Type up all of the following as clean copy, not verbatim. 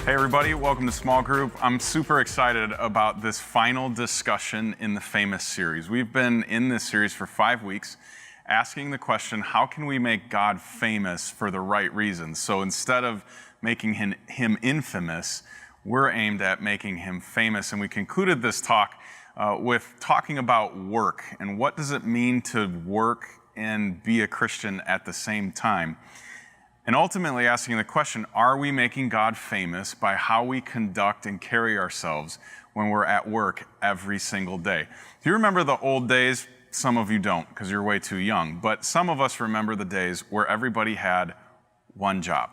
Hey everybody, welcome to Small Group. I'm super excited about this final discussion in the Famous series. We've been in this series for 5 weeks, asking the question, how can we make God famous for the right reasons? So instead of making him infamous, we're aimed at making him famous. And we concluded this talk with talking about work and what does it mean to work and be a Christian at the same time. And ultimately asking the question, are we making God famous by how we conduct and carry ourselves when we're at work every single day? Do you remember the old days? Some of you don't because you're way too young, but some of us remember the days where everybody had one job.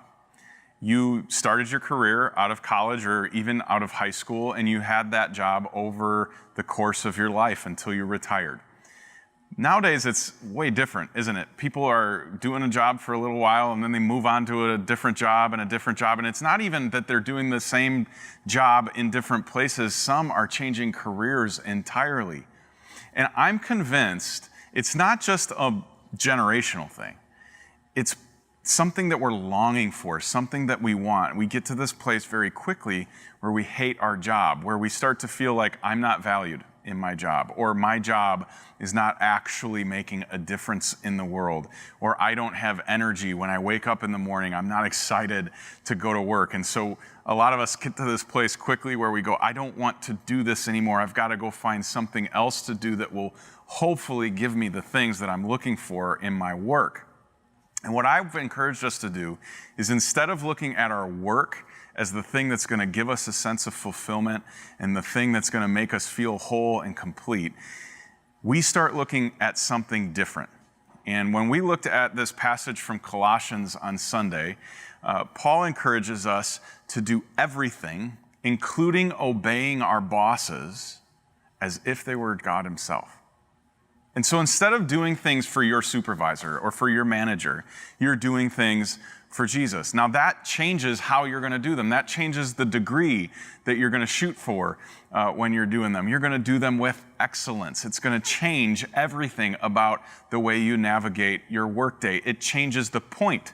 You started your career out of college or even out of high school, and you had that job over the course of your life until you retired. Nowadays, it's way different, isn't it? People are doing a job for a little while, and then they move on to a different job and a different job. And it's not even that they're doing the same job in different places. Some are changing careers entirely. And I'm convinced it's not just a generational thing. It's something that we're longing for, something that we want. We get to this place very quickly where we hate our job, where we start to feel like I'm not valued in my job, or my job is not actually making a difference in the world, or I don't have energy when I wake up in the morning. I'm not excited to go to work. And so a lot of us get to this place quickly where we go, I don't want to do this anymore. I've got to go find something else to do that will hopefully give me the things that I'm looking for in my work. And what I've encouraged us to do is, instead of looking at our work as the thing that's going to give us a sense of fulfillment and the thing that's going to make us feel whole and complete, we start looking at something different. And when we looked at this passage from Colossians on Sunday, Paul encourages us to do everything, including obeying our bosses, as if they were God himself. And so instead of doing things for your supervisor or for your manager, you're doing things for Jesus. Now that changes how you're going to do them. That changes the degree that you're going to shoot for when you're doing them. You're going to do them with excellence. It's going to change everything about the way you navigate your workday. It changes the point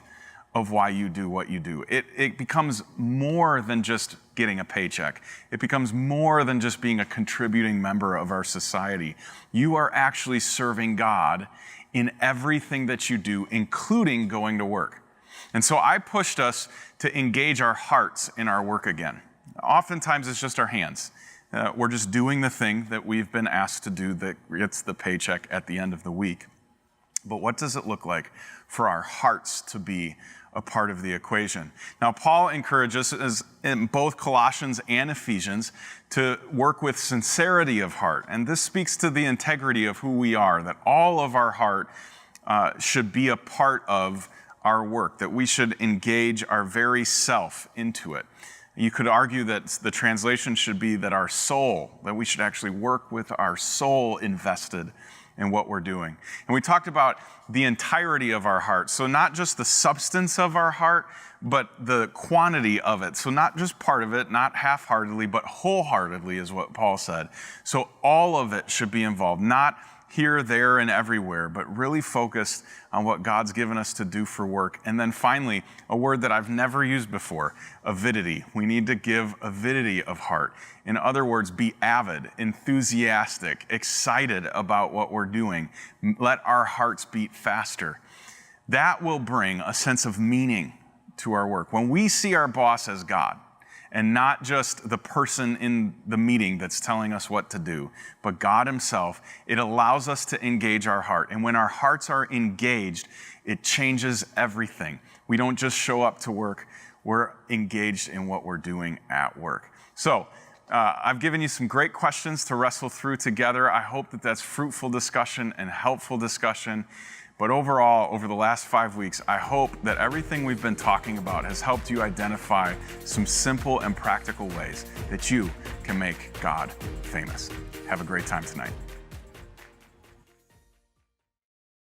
of why you do what you do. It becomes more than just getting a paycheck. It becomes more than just being a contributing member of our society. You are actually serving God in everything that you do, including going to work. And so I pushed us to engage our hearts in our work again. Oftentimes it's just our hands. We're just doing the thing that we've been asked to do that gets the paycheck at the end of the week. But what does it look like for our hearts to be a part of the equation? Now, Paul encourages us in both Colossians and Ephesians to work with sincerity of heart. And this speaks to the integrity of who we are, that all of our heart should be a part of our work, that we should engage our very self into it. You could argue that the translation should be that our soul, that we should actually work with our soul invested in what we're doing. And we talked about the entirety of our heart. So not just the substance of our heart, but the quantity of it. So not just part of it, not half-heartedly, but wholeheartedly is what Paul said. So all of it should be involved, not here, there, and everywhere, but really focused on what God's given us to do for work. And then finally, a word that I've never used before, avidity. We need to give avidity of heart. In other words, be avid, enthusiastic, excited about what we're doing. Let our hearts beat faster. That will bring a sense of meaning to our work. When we see our boss as God, and not just the person in the meeting that's telling us what to do, but God himself, it allows us to engage our heart. And when our hearts are engaged, it changes everything. We don't just show up to work, we're engaged in what we're doing at work. So I've given you some great questions to wrestle through together. I hope that that's fruitful discussion and helpful discussion. But overall, over the last 5 weeks, I hope that everything we've been talking about has helped you identify some simple and practical ways that you can make God famous. Have a great time tonight.